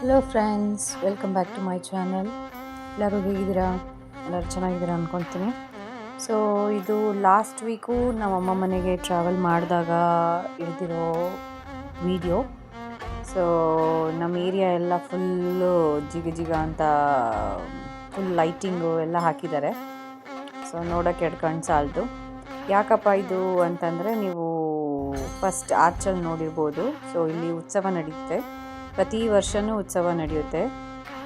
Hello friends, welcome back to my channel. ಎಲ್ಲರೂ ಹೇಗಿದ್ದೀರಾ? ಎಲ್ಲರೂ ಚೆನ್ನಾಗಿದ್ದೀರಾ ಅಂದ್ಕೊಳ್ತೀನಿ. ಸೊ ಇದು ಲಾಸ್ಟ್ ವೀಕು ನಮ್ಮಮ್ಮ ಮನೆಗೆ ಟ್ರಾವೆಲ್ ಮಾಡಿದಾಗ ಹಿಡಿದಿರೋ ವಿಡಿಯೋ. ಸೊ ನಮ್ಮ ಏರಿಯಾ ಎಲ್ಲ ಫುಲ್ಲು ಜಿಗ ಅಂತ ಫುಲ್ ಲೈಟಿಂಗು ಎಲ್ಲ ಹಾಕಿದ್ದಾರೆ. ಸೊ ನೋಡೋಕ್ಕೆ ಎರಡು ಕಣ್ಣು ಸಾಲದು. ಯಾಕಪ್ಪ ಇದು ಅಂತಂದರೆ, ನೀವು ಫಸ್ಟ್ ಆರ್ಚಲ್ಲಿ ನೋಡಿರ್ಬೋದು. ಸೊ ಇಲ್ಲಿ ಉತ್ಸವ ನಡೆಯುತ್ತೆ, ಪ್ರತಿ ವರ್ಷವೂ ಉತ್ಸವ ನಡೆಯುತ್ತೆ.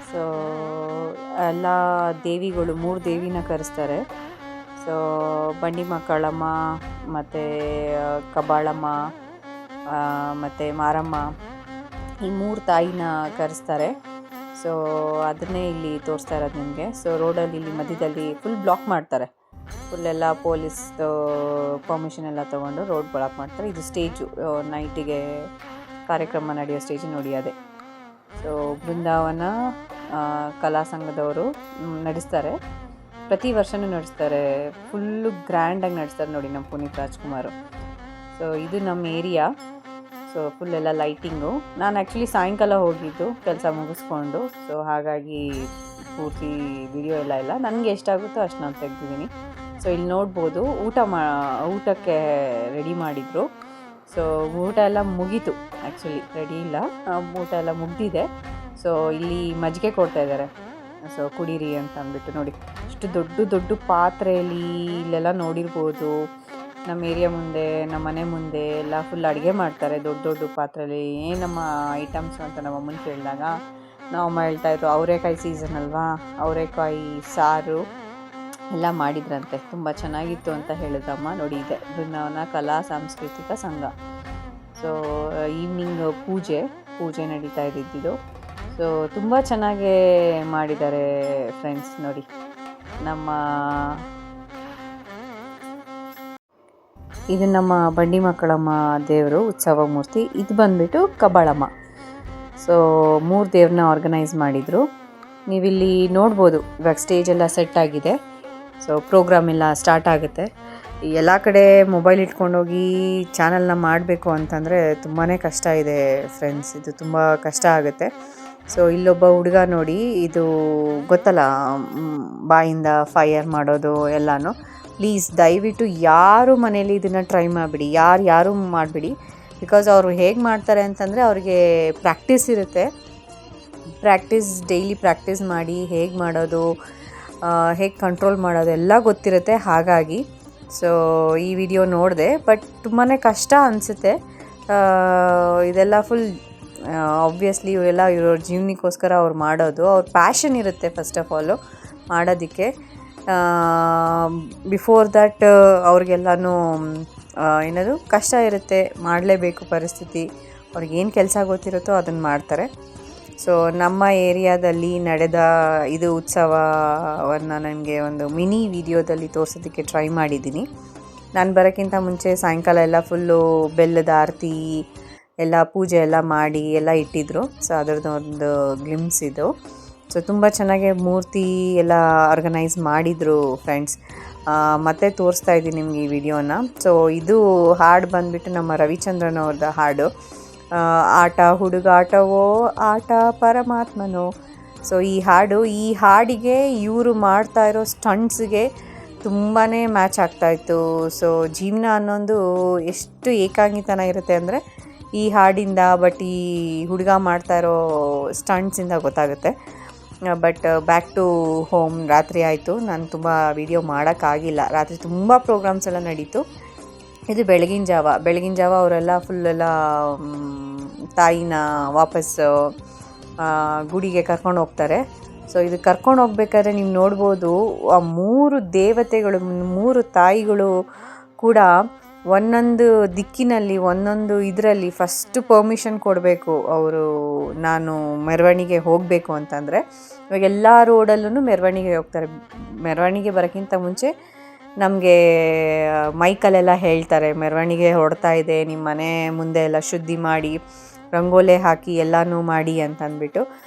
ಸೊ ಎಲ್ಲ ದೇವಿಗಳು 3 ದೇವಿನ ಕರೆಸ್ತಾರೆ. ಸೊ ಬಂಡಿ ಮಕ್ಕಳಮ್ಮ, ಮತ್ತು ಕಬ್ಬಾಳಮ್ಮ, ಮತ್ತು ಮಾರಮ್ಮ, ಈ 3 ತಾಯಿನ ಕರೆಸ್ತಾರೆ. ಸೊ ಅದನ್ನೇ ಇಲ್ಲಿ ತೋರಿಸ್ತಾ ಇರೋದು ನಿಮಗೆ. ಸೊ ರೋಡಲ್ಲಿ ಇಲ್ಲಿ ಮಧ್ಯದಲ್ಲಿ ಫುಲ್ ಬ್ಲಾಕ್ ಮಾಡ್ತಾರೆ. ಫುಲ್ಲೆಲ್ಲ ಪೊಲೀಸ್ದು ಪರ್ಮಿಷನ್ ಎಲ್ಲ ತೊಗೊಂಡು ರೋಡ್ ಬ್ಲಾಕ್ ಮಾಡ್ತಾರೆ. ಇದು ಸ್ಟೇಜು, ನೈಟಿಗೆ ಕಾರ್ಯಕ್ರಮ ನಡೆಯೋ ಸ್ಟೇಜ್ ನೋಡಿ ಅದೇ. ಸೊ ಬೃಂದಾವನ ಕಲಾ ಸಂಘದವರು ನಡೆಸ್ತಾರೆ, ಪ್ರತಿ ವರ್ಷವೂ ನಡೆಸ್ತಾರೆ. ಫುಲ್ಲು ಗ್ರ್ಯಾಂಡಾಗಿ ನಡೆಸ್ತಾರೆ ನೋಡಿ ನಮ್ಮ ಪುನೀತ್ ರಾಜ್ಕುಮಾರು. ಸೊ ಇದು ನಮ್ಮ ಏರಿಯಾ. ಸೊ ಫುಲ್ಲೆಲ್ಲ ಲೈಟಿಂಗು. ನಾನು ಆ್ಯಕ್ಚುಲಿ ಸಾಯಂಕಾಲ ಹೋಗಿದ್ದು ಕೆಲಸ ಮುಗಿಸ್ಕೊಂಡು. ಸೊ ಹಾಗಾಗಿ ಪೂರ್ತಿ ವಿಡಿಯೋ ಎಲ್ಲ ಇಲ್ಲ, ನನಗೆ ಎಷ್ಟಾಗುತ್ತೋ ಅಷ್ಟು ನಾನು ತೆಗ್ದಿದ್ದೀನಿ. ಸೊ ಇಲ್ಲಿ ನೋಡ್ಬೋದು, ಊಟಕ್ಕೆ ರೆಡಿ ಮಾಡಿದರು. ಸೊ ಊಟ ಎಲ್ಲ ಮುಗೀತು, ಆ್ಯಕ್ಚುಲಿ ರೆಡಿ ಇಲ್ಲ, ಊಟ ಎಲ್ಲ ಮುಗ್ದಿದೆ. ಸೊ ಇಲ್ಲಿ ಮಜ್ಜಿಗೆ ಕೊಡ್ತಾಯಿದ್ದಾರೆ. ಸೊ ಕುಡೀರಿ ಅಂತ ಅಂದ್ಬಿಟ್ಟು ನೋಡಿ, ಇಷ್ಟು ದೊಡ್ಡ ಪಾತ್ರೆಯಲ್ಲಿ ಇಲ್ಲೆಲ್ಲ ನೋಡಿರ್ಬೋದು. ನಮ್ಮ ಏರಿಯಾ ಮುಂದೆ, ನಮ್ಮ ಮನೆ ಮುಂದೆ ಎಲ್ಲ ಫುಲ್ ಅಡುಗೆ ಮಾಡ್ತಾರೆ ದೊಡ್ಡ ಪಾತ್ರೆಯಲ್ಲಿ. ಏನಮ್ಮ ಐಟಮ್ಸ್ ಅಂತ ನಮ್ಮ ಅಮ್ಮನ ಕೇಳಿದಾಗ ನಾವಮ್ಮ ಹೇಳ್ತಾಯಿದ್ರು, ಅವರೆಕಾಯಿ ಸೀಸನ್ ಅಲ್ವಾ, ಅವರೆಕಾಯಿ ಸಾರು ಎಲ್ಲ ಮಾಡಿದ್ರಂತೆ, ತುಂಬ ಚೆನ್ನಾಗಿತ್ತು ಅಂತ ಹೇಳಿದ್ರಮ್ಮ. ನೋಡಿ, ಇದೆ ಬೃಂದಾವನ ಕಲಾ ಸಾಂಸ್ಕೃತಿಕ ಸಂಘ. ಸೊ ಈವ್ನಿಂಗ್ ಪೂಜೆ ನಡೀತಾ ಇದ್ದಿದ್ದು. ಸೊ ತುಂಬ ಚೆನ್ನಾಗೇ ಮಾಡಿದ್ದಾರೆ ಫ್ರೆಂಡ್ಸ್. ನೋಡಿ, ಇದು ನಮ್ಮ ಬಂಡಿ ಮಕ್ಕಳಮ್ಮ ದೇವರು ಉತ್ಸವ ಮೂರ್ತಿ. ಇದು ಬಂದುಬಿಟ್ಟು ಕಬ್ಬಾಳಮ್ಮ. ಸೊ 3 ದೇವ್ರನ್ನ ಆರ್ಗನೈಸ್ ಮಾಡಿದರು. ನೀವಿಲ್ಲಿ ನೋಡ್ಬೋದು, ಇವಾಗ ಸ್ಟೇಜ್ ಎಲ್ಲ ಸೆಟ್ ಆಗಿದೆ. ಸೊ ಪ್ರೋಗ್ರಾಮ್ ಎಲ್ಲ ಸ್ಟಾರ್ಟ್ ಆಗುತ್ತೆ. ಎಲ್ಲ ಕಡೆ ಮೊಬೈಲ್ ಇಟ್ಕೊಂಡೋಗಿ ಚಾನಲ್ನ ಮಾಡಬೇಕು ಅಂತಂದರೆ ತುಂಬಾ ಕಷ್ಟ ಇದೆ ಫ್ರೆಂಡ್ಸ್, ಇದು ತುಂಬ ಕಷ್ಟ ಆಗುತ್ತೆ. ಸೊ ಇಲ್ಲೊಬ್ಬ ಹುಡುಗ ನೋಡಿ, ಇದು ಗೊತ್ತಲ್ಲ, ಬಾಯಿಂದ ಫೈರ್ ಮಾಡೋದು ಎಲ್ಲನೂ. ಪ್ಲೀಸ್ ದಯವಿಟ್ಟು ಯಾರು ಮನೇಲಿ ಇದನ್ನು ಟ್ರೈ ಮಾಡಿಬಿಡಿ, ಯಾರು ಮಾಡಿಬಿಡಿ. ಬಿಕಾಸ್ ಅವರು ಹೇಗೆ ಮಾಡ್ತಾರೆ ಅಂತಂದರೆ, ಅವ್ರಿಗೆ ಪ್ರಾಕ್ಟೀಸ್ ಇರುತ್ತೆ. ಡೈಲಿ ಪ್ರಾಕ್ಟೀಸ್ ಮಾಡಿ ಹೇಗೆ ಮಾಡೋದು, ಹೇಗೆ ಕಂಟ್ರೋಲ್ ಮಾಡೋದು ಎಲ್ಲ ಗೊತ್ತಿರುತ್ತೆ. ಹಾಗಾಗಿ ಸೊ ಈ ವಿಡಿಯೋ ನೋಡಿದೆ, ಬಟ್ ತುಂಬಾ ಕಷ್ಟ ಅನಿಸುತ್ತೆ. ಇದೆಲ್ಲ ಫುಲ್ ಆಬ್ವಿಯಸ್ಲಿ ಇವರೆಲ್ಲ ಇವ್ರ ಜೀವನಕ್ಕೋಸ್ಕರ ಅವ್ರು ಮಾಡೋದು. ಅವ್ರ ಪ್ಯಾಷನ್ ಇರುತ್ತೆ ಫಸ್ಟ್ ಆಫ್ ಆಲು ಮಾಡೋದಕ್ಕೆ. ಬಿಫೋರ್ ದ್ಯಾಟ್ ಅವ್ರಿಗೆಲ್ಲನೂ ಏನದು ಕಷ್ಟ ಇರುತ್ತೆ, ಮಾಡಲೇಬೇಕು ಪರಿಸ್ಥಿತಿ. ಅವ್ರಿಗೇನು ಕೆಲಸ ಗೊತ್ತಿರುತ್ತೋ ಅದನ್ನು ಮಾಡ್ತಾರೆ. ಸೊ ನಮ್ಮ ಏರಿಯಾದಲ್ಲಿ ನಡೆದ ಇದು ಉತ್ಸವವನ್ನು ನನಗೆ ಒಂದು ಮಿನಿ ವಿಡಿಯೋದಲ್ಲಿ ತೋರಿಸೋದಕ್ಕೆ ಟ್ರೈ ಮಾಡಿದ್ದೀನಿ. ನಾನು ಬರೋಕ್ಕಿಂತ ಮುಂಚೆ ಸಾಯಂಕಾಲ ಎಲ್ಲ ಫುಲ್ಲು ಬೆಲ್ಲದ ಆರತಿ ಎಲ್ಲ ಪೂಜೆ ಎಲ್ಲ ಮಾಡಿ ಎಲ್ಲ ಇಟ್ಟಿದ್ರು. ಸೊ ಅದರದ್ದು ಒಂದು ಗ್ಲಿಮ್ಸ್ ಇದು. ಸೊ ತುಂಬ ಚೆನ್ನಾಗಿ ಮೂರ್ತಿ ಎಲ್ಲ ಆರ್ಗನೈಸ್ ಮಾಡಿದರು ಫ್ರೆಂಡ್ಸ್. ಮತ್ತೆ ತೋರಿಸ್ತಾ ಇದ್ದೀನಿ ನಿಮಗೆ ಈ ವಿಡಿಯೋನ. ಸೊ ಇದು ಹಾಡು ಬಂದುಬಿಟ್ಟು ನಮ್ಮ ರವಿಚಂದ್ರನ್ ಅವ್ರದ್ದು ಹಾಡು. ಆಟ ಹುಡುಗಾಟವೋ ಆಟ ಪರಮಾತ್ಮನೋ. ಸೊ ಈ ಹಾಡಿಗೆ ಇವರು ಮಾಡ್ತಾ ಇರೋ ಸ್ಟಂಟ್ಸ್ಗೆ ತುಂಬಾ ಮ್ಯಾಚ್ ಆಗ್ತಾಯಿತ್ತು. ಸೊ ಜೀವನ ಅನ್ನೊಂದು ಎಷ್ಟು ಏಕಾಂಗಿತನ ಇರುತ್ತೆ ಅಂದರೆ ಈ ಹಾಡಿಂದ, ಬಟ್ ಈ ಹುಡುಗ ಮಾಡ್ತಾ ಇರೋ ಸ್ಟಂಟ್ಸಿಂದ ಗೊತ್ತಾಗುತ್ತೆ. ಬಟ್ ಬ್ಯಾಕ್ ಟು ಹೋಮ್ ರಾತ್ರಿ ಆಯಿತು. ನಾನು ತುಂಬ ವಿಡಿಯೋ ಮಾಡೋಕ್ಕಾಗಿಲ್ಲ, ರಾತ್ರಿ ತುಂಬ ಪ್ರೋಗ್ರಾಮ್ಸ್ ಎಲ್ಲ ನಡೀತು. ಇದು ಬೆಳಗಿನ ಜಾವ ಅವರೆಲ್ಲ ಫುಲ್ಲೆಲ್ಲ ತಾಯಿನ ವಾಪಸ್ಸು ಗುಡಿಗೆ ಕರ್ಕೊಂಡು ಹೋಗ್ತಾರೆ. ಸೊ ಇದು ಕರ್ಕೊಂಡು ಹೋಗ್ಬೇಕಾದ್ರೆ ನೀವು ನೋಡ್ಬೋದು, ಆ 3 ದೇವತೆಗಳು, 3 ತಾಯಿಗಳು ಕೂಡ ಒಂದೊಂದು ದಿಕ್ಕಿನಲ್ಲಿ, ಒಂದೊಂದು ಇದರಲ್ಲಿ ಫಸ್ಟು ಪರ್ಮಿಷನ್ ಕೊಡಬೇಕು ಅವರು. ನಾನು ಮೆರವಣಿಗೆ ಹೋಗಬೇಕು ಅಂತಂದರೆ, ಇವಾಗ ಎಲ್ಲ ರೋಡಲ್ಲೂ ಮೆರವಣಿಗೆ ಹೋಗ್ತಾರೆ. ಮೆರವಣಿಗೆ ಬರೋಕ್ಕಿಂತ ಮುಂಚೆ ನಮಗೆ ಮೈಕಲ್ಲೆಲ್ಲ ಹೇಳ್ತಾರೆ, ಮೆರವಣಿಗೆ ಹೊರಡ್ತಾ ಇದೆ, ನಿಮ್ಮ ಮನೆ ಮುಂದೆ ಎಲ್ಲ ಶುದ್ಧಿ ಮಾಡಿ, ರಂಗೋಲೆ ಹಾಕಿ ಎಲ್ಲನೂ ಮಾಡಿ ಅಂತಂದ್ಬಿಟ್ಟು.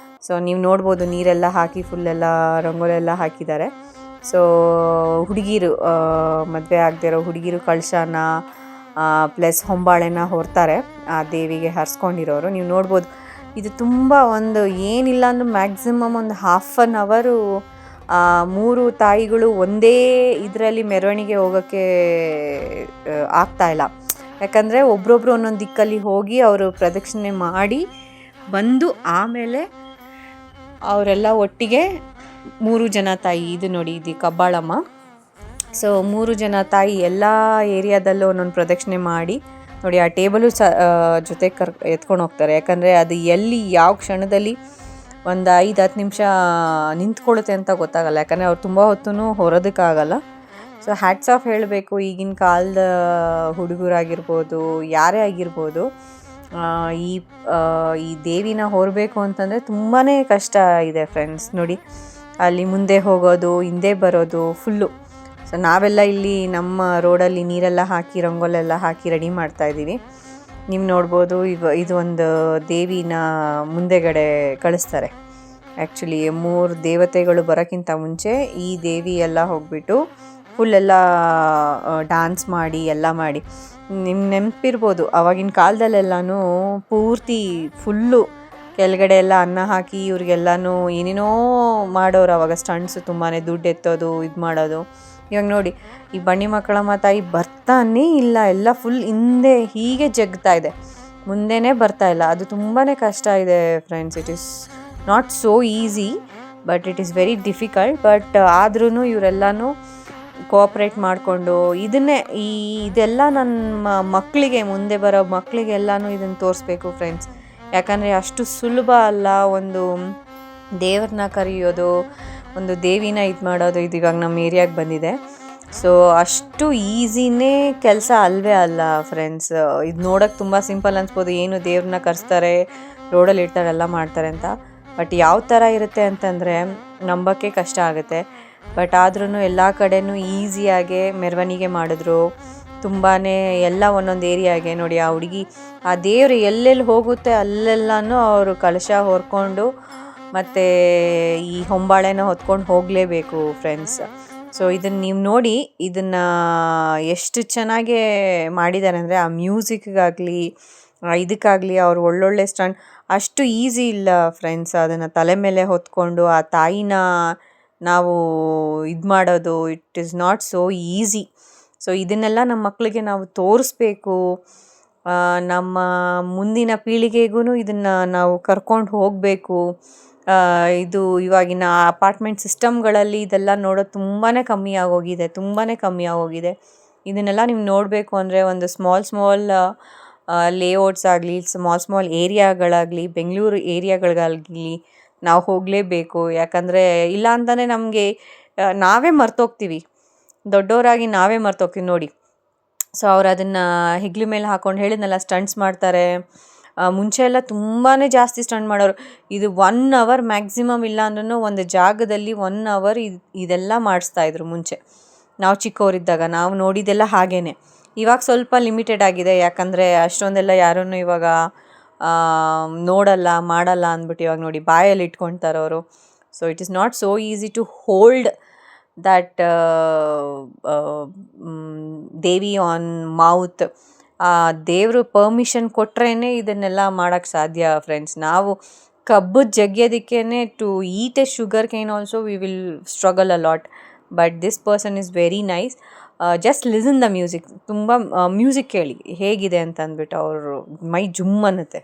ಸೊ ನೀವು ನೋಡ್ಬೋದು, ನೀರೆಲ್ಲ ಹಾಕಿ ಫುಲ್ಲೆಲ್ಲ ರಂಗೋಲೆ ಎಲ್ಲ ಹಾಕಿದ್ದಾರೆ. ಸೊ ಹುಡುಗಿರು, ಮದುವೆ ಆಗದಿರೋ ಹುಡುಗಿರು ಕಳಶನ ಪ್ಲಸ್ ಹೊಂಬಾಳೆನ ಹೊರ್ತಾರೆ ಆ ದೇವಿಗೆ ಹರಿಸ್ಕೊಂಡಿರೋರು. ನೀವು ನೋಡ್ಬೋದು, ಇದು ತುಂಬ ಒಂದು ಏನಿಲ್ಲ ಅಂದ್ರೂ ಮ್ಯಾಕ್ಸಿಮಮ್ ಒಂದು 1/2 ಅವರು 3 ತಾಯಿಗಳು ಒಂದೇ ಇದರಲ್ಲಿ ಮೆರವಣಿಗೆ ಹೋಗೋಕ್ಕೆ ಆಗ್ತಾಯಿಲ್ಲ. ಯಾಕಂದರೆ ಒಬ್ರೊಬ್ರು ಒಂದೊಂದು ದಿಕ್ಕಲ್ಲಿ ಹೋಗಿ ಅವರು ಪ್ರದಕ್ಷಿಣೆ ಮಾಡಿ ಬಂದು ಆಮೇಲೆ ಅವರೆಲ್ಲ ಒಟ್ಟಿಗೆ 3 ಜನ ತಾಯಿ, ಇದು ನೋಡಿ ಇದು ಕಬ್ಬಾಳಮ್ಮ. ಸೊ 3 ಜನ ತಾಯಿ ಎಲ್ಲ ಏರಿಯಾದಲ್ಲೂ ಒಂದೊಂದು ಪ್ರದಕ್ಷಿಣೆ ಮಾಡಿ ನೋಡಿ ಆ ಟೇಬಲು ಜೊತೆ ಎತ್ಕೊಂಡು ಹೋಗ್ತಾರೆ. ಯಾಕಂದರೆ ಅದು ಎಲ್ಲಿ ಯಾವ ಕ್ಷಣದಲ್ಲಿ ಒಂದು 5-10 ನಿಮಿಷ ನಿಂತ್ಕೊಳ್ಳುತ್ತೆ ಅಂತ ಗೊತ್ತಾಗಲ್ಲ. ಯಾಕಂದರೆ ಅವ್ರು ತುಂಬ ಹೊತ್ತು ಹೊರೋದಕ್ಕಾಗಲ್ಲ. ಸೊ ಹ್ಯಾಟ್ಸ್ ಆಫ್ ಹೇಳಬೇಕು ಈಗಿನ ಕಾಲದ ಹುಡುಗರಾಗಿರ್ಬೋದು, ಯಾರೇ ಆಗಿರ್ಬೋದು, ಈ ದೇವಿನ ಹೊರಬೇಕು ಅಂತಂದರೆ ತುಂಬಾ ಕಷ್ಟ ಇದೆ ಫ್ರೆಂಡ್ಸ್. ನೋಡಿ ಅಲ್ಲಿ ಮುಂದೆ ಹೋಗೋದು, ಹಿಂದೆ ಬರೋದು ಫುಲ್ಲು. ಸೊ ನಾವೆಲ್ಲ ಇಲ್ಲಿ ನಮ್ಮ ರೋಡಲ್ಲಿ ನೀರೆಲ್ಲ ಹಾಕಿ ರಂಗೋಲೆಲ್ಲ ಹಾಕಿ ರೆಡಿ ಮಾಡ್ತಾಯಿದ್ದೀವಿ. ನೀವು ನೋಡ್ಬೋದು ಇದು ಒಂದು ದೇವಿನ ಮುಂದೆಗಡೆ ಕಳಿಸ್ತಾರೆ. ಆ್ಯಕ್ಚುಲಿ 3 ದೇವತೆಗಳು ಬರೋಕ್ಕಿಂತ ಮುಂಚೆ ಈ ದೇವಿ ಎಲ್ಲ ಹೋಗ್ಬಿಟ್ಟು ಫುಲ್ಲೆಲ್ಲ ಡ್ಯಾನ್ಸ್ ಮಾಡಿ ಎಲ್ಲ ಮಾಡಿ, ನಿಮ್ಮ ನೆನಪಿರ್ಬೋದು ಆವಾಗಿನ ಕಾಲದಲ್ಲೆಲ್ಲನೂ ಪೂರ್ತಿ ಫುಲ್ಲು ಕೆಳಗಡೆ ಎಲ್ಲ ಅನ್ನ ಹಾಕಿ ಇವ್ರಿಗೆಲ್ಲನೂ ಏನೇನೋ ಮಾಡೋರು. ಆವಾಗ ಸ್ಟಂಟ್ಸು ತುಂಬಾ ದುಡ್ಡು ಎತ್ತೋದು, ಇದು ಮಾಡೋದು. ಇವಾಗ ನೋಡಿ ಈ ಬನ್ನಿ ಮಕ್ಕಳಮ್ಮ ತಾಯಿ ಬರ್ತಾನೇ ಇಲ್ಲ, ಎಲ್ಲ ಫುಲ್ ಹಿಂದೆ ಹೀಗೆ ಜಗ್ತಾ ಇದೆ, ಮುಂದೆನೇ ಬರ್ತಾ ಇಲ್ಲ. ಅದು ತುಂಬಾ ಕಷ್ಟ ಇದೆ friends. It is not so easy, but it is very difficult. But ಆದ್ರೂ ಇವರೆಲ್ಲನೂ ಕೋಆಪ್ರೇಟ್ ಮಾಡಿಕೊಂಡು ಇದೆಲ್ಲ ನನ್ನ ಮಕ್ಕಳಿಗೆ, ಮುಂದೆ ಬರೋ ಮಕ್ಕಳಿಗೆಲ್ಲನೂ ಇದನ್ನು ತೋರಿಸ್ಬೇಕು ಫ್ರೆಂಡ್ಸ್. ಯಾಕಂದರೆ ಅಷ್ಟು ಸುಲಭ ಅಲ್ಲ ಒಂದು ದೇವ್ರನ್ನ ಕರೆಯೋದು, ಒಂದು ದೇವಿನ ಇದು ಮಾಡೋದು. ಇದು ಇವಾಗ ನಮ್ಮ ಏರಿಯಾಗೆ ಬಂದಿದೆ. ಸೊ ಅಷ್ಟು ಈಸಿನೇ ಕೆಲಸ ಅಲ್ವೇ ಅಲ್ಲ ಫ್ರೆಂಡ್ಸ್. ಇದು ನೋಡೋಕ್ಕೆ ತುಂಬ ಸಿಂಪಲ್ ಅನ್ಸ್ಬೋದು, ಏನು ದೇವ್ರನ್ನ ಕರೆಸ್ತಾರೆ, ರೋಡಲ್ಲಿ ಇರ್ತಾರೆ, ಎಲ್ಲ ಮಾಡ್ತಾರೆ ಅಂತ. ಬಟ್ ಯಾವ ಥರ ಇರುತ್ತೆ ಅಂತಂದರೆ ನಂಬೋಕ್ಕೆ ಕಷ್ಟ ಆಗುತ್ತೆ. ಬಟ್ ಆದ್ರೂ ಎಲ್ಲ ಕಡೆನೂ ಈಸಿಯಾಗೆ ಮೆರವಣಿಗೆ ಮಾಡಿದ್ರು. ತುಂಬಾ ಎಲ್ಲ ಒಂದೊಂದು ಏರಿಯಾಗೆ ನೋಡಿ ಆ ಹುಡುಗಿ, ಆ ದೇವರು ಎಲ್ಲೆಲ್ಲಿ ಹೋಗುತ್ತೆ ಅಲ್ಲೆಲ್ಲನೂ ಅವರು ಕಲಶ ಹೊರ್ಕೊಂಡು ಮತ್ತು ಈ ಹೊಂಬಾಳೆನ ಹೊತ್ಕೊಂಡು ಹೋಗಲೇಬೇಕು ಫ್ರೆಂಡ್ಸ್. ಸೊ ಇದನ್ನು ನೀವು ನೋಡಿ, ಇದನ್ನು ಎಷ್ಟು ಚೆನ್ನಾಗೇ ಮಾಡಿದ್ದಾರೆ ಅಂದರೆ ಆ ಮ್ಯೂಸಿಕ್ಗಾಗಲಿ ಇದಕ್ಕಾಗಲಿ ಅವ್ರು ಒಳ್ಳೊಳ್ಳೆ ಸ್ಟಂಟ್. ಅಷ್ಟು ಈಸಿ ಇಲ್ಲ ಫ್ರೆಂಡ್ಸ್. ಅದನ್ನು ತಲೆ ಮೇಲೆ ಹೊತ್ಕೊಂಡು ಆ ತಾಯಿನ ನಾವು ಇದು ಮಾಡೋದು, it is not so easy. So ಇದನ್ನೆಲ್ಲ ನಮ್ಮ ಮಕ್ಕಳಿಗೆ ನಾವು ತೋರಿಸ್ಬೇಕು. ನಮ್ಮ ಮುಂದಿನ ಪೀಳಿಗೆಗೂ ಇದನ್ನು ನಾವು ಕರ್ಕೊಂಡು ಹೋಗಬೇಕು. ಇದು ಇವಾಗಿನ ಅಪಾರ್ಟ್ಮೆಂಟ್ ಸಿಸ್ಟಮ್ಗಳಲ್ಲಿ ಇದೆಲ್ಲ ನೋಡೋದು ತುಂಬಾ ಕಮ್ಮಿ ಆಗೋಗಿದೆ. ಇದನ್ನೆಲ್ಲ ನೀವು ನೋಡಬೇಕು ಅಂದರೆ ಒಂದು ಸ್ಮಾಲ್ ಲೇಔಟ್ಸ್ ಆಗಲಿ, ಸ್ಮಾಲ್ ಏರಿಯಾಗಳಾಗಲಿ, ಬೆಂಗಳೂರು ಏರಿಯಾಗಳಿಗಾಗಲಿ ನಾವು ಹೋಗಲೇಬೇಕು. ಯಾಕಂದರೆ ಇಲ್ಲ ಅಂತಲೇ ನಮಗೆ ನಾವೇ ಮರ್ತೋಗ್ತೀವಿ, ದೊಡ್ಡವರಾಗಿ ನಾವೇ ಮರ್ತೋಗ್ತೀವಿ ನೋಡಿ. ಸೊ ಅವ್ರು ಅದನ್ನು ಹೆಗ್ಲ ಮೇಲೆ ಹಾಕ್ಕೊಂಡು ಹೇಳಿದ್ನಲ್ಲ ಸ್ಟಂಟ್ಸ್ ಮಾಡ್ತಾರೆ. ಮುಂಚೆ ಎಲ್ಲ ತುಂಬಾ ಜಾಸ್ತಿ ಸ್ಟಂಟ್ ಮಾಡೋರು. ಇದು 1 ಅವರ್ ಮ್ಯಾಕ್ಸಿಮಮ್ ಇಲ್ಲ ಅಂದ್ರೂ ಒಂದು ಜಾಗದಲ್ಲಿ 1 ಅವರ್ ಇದೆಲ್ಲ ಮಾಡಿಸ್ತಾಯಿದ್ರು ಮುಂಚೆ. ನಾವು ಚಿಕ್ಕವರಿದ್ದಾಗ ನಾವು ನೋಡಿದ್ದೆಲ್ಲ ಹಾಗೇ. ಇವಾಗ ಸ್ವಲ್ಪ ಲಿಮಿಟೆಡ್ ಆಗಿದೆ, ಯಾಕಂದರೆ ಅಷ್ಟೊಂದೆಲ್ಲ ಯಾರೂ ಇವಾಗ ನೋಡಲ್ಲ ಮಾಡಲ್ಲ ಅಂದ್ಬಿಟ್ಟು ಇವಾಗ ನೋಡಿ ಬಾಯಲ್ಲಿ ಇಟ್ಕೊಳ್ತಾರೆ ಅವರು. So it is not so easy to hold that Devi on mouth. ದೇವರು ಪರ್ಮಿಷನ್ ಕೊಟ್ರೇ ಇದನ್ನೆಲ್ಲ ಮಾಡೋಕ್ಕೆ ಸಾಧ್ಯ ಫ್ರೆಂಡ್ಸ್. ನಾವು ಕಬ್ಬು ಜಗ್ಯೋದಕ್ಕೇ to eat a sugar cane also we will struggle a lot. But this person is very nice. Just listen the music. ತುಂಬ music ಕೇಳಿ ಹೇಗಿದೆ ಅಂತ ಅಂದ್ಬಿಟ್ಟು ಅವರು ಮೈ ಜುಮ್ ಅನ್ನುತ್ತೆ.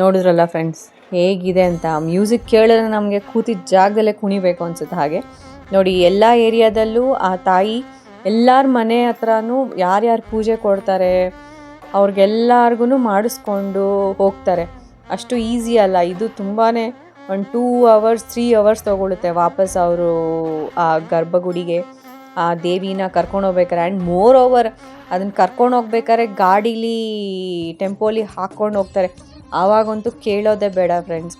ನೋಡಿದ್ರಲ್ಲ ಫ್ರೆಂಡ್ಸ್ ಹೇಗಿದೆ ಅಂತ. ಮ್ಯೂಸಿಕ್ ಕೇಳಿದ್ರೆ ನಮಗೆ ಕೂತಿದ್ದ ಜಾಗದಲ್ಲೇ ಕುಣಿಬೇಕು ಅನ್ಸುತ್ತೆ. ಹಾಗೆ ನೋಡಿ ಎಲ್ಲ ಏರಿಯಾದಲ್ಲೂ ಆ ತಾಯಿ ಎಲ್ಲರ ಮನೆ ಹತ್ರನೂ ಯಾರ್ಯಾರು ಪೂಜೆ ಕೊಡ್ತಾರೆ ಅವ್ರಿಗೆಲ್ಲರಿಗೂ ಮಾಡಿಸ್ಕೊಂಡು ಹೋಗ್ತಾರೆ. ಅಷ್ಟು ಈಸಿ ಅಲ್ಲ ಇದು. ತುಂಬಾ ಒಂದು 2 hours 3 hours ತೊಗೊಳುತ್ತೆ ವಾಪಸ್ ಅವರು ಆ ಗರ್ಭಗುಡಿಗೆ ಆ ದೇವಿನ ಕರ್ಕೊಂಡು ಹೋಗ್ಬೇಕಾರೆ. ಆ್ಯಂಡ್ ಮೋರ್ ಓವರ್ ಅದನ್ನು ಕರ್ಕೊಂಡು ಹೋಗ್ಬೇಕಾದ್ರೆ ಗಾಡೀಲಿ ಟೆಂಪೋಲಿ ಹಾಕ್ಕೊಂಡು ಹೋಗ್ತಾರೆ. ಆವಾಗಂತೂ ಕೇಳೋದೇ ಬೇಡ ಫ್ರೆಂಡ್ಸ್.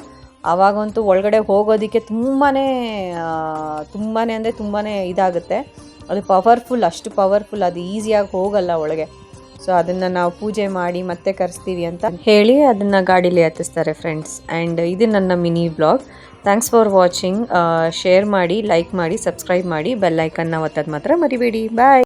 ಆವಾಗಂತೂ ಒಳಗಡೆ ಹೋಗೋದಕ್ಕೆ ತುಂಬಾ ಅಂದರೆ ತುಂಬಾ ಇದಾಗುತ್ತೆ. ಅದು ಪವರ್ಫುಲ್, ಅಷ್ಟು ಪವರ್ಫುಲ್, ಅದು ಈಸಿಯಾಗಿ ಹೋಗಲ್ಲ ಒಳಗೆ. ಸೊ ಅದನ್ನು ನಾವು ಪೂಜೆ ಮಾಡಿ ಮತ್ತೆ ಕರೆಸ್ತೀವಿ ಅಂತ ಹೇಳಿ ಅದನ್ನು ಗಾಡೀಲಿ ಹತ್ತಿಸ್ತಾರೆ ಫ್ರೆಂಡ್ಸ್. ಆ್ಯಂಡ್ ಇದು ನನ್ನ mini vlog. Thanks for watching. Share ಮಾಡಿ, ಲೈಕ್ ಮಾಡಿ, ಸಬ್ಸ್ಕ್ರೈಬ್ ಮಾಡಿ, ಬೆಲ್ ಐಕನ್ನ ಒತ್ತೋದು ಮಾತ್ರ ಮರಿಬೇಡಿ. ಬಾಯ್.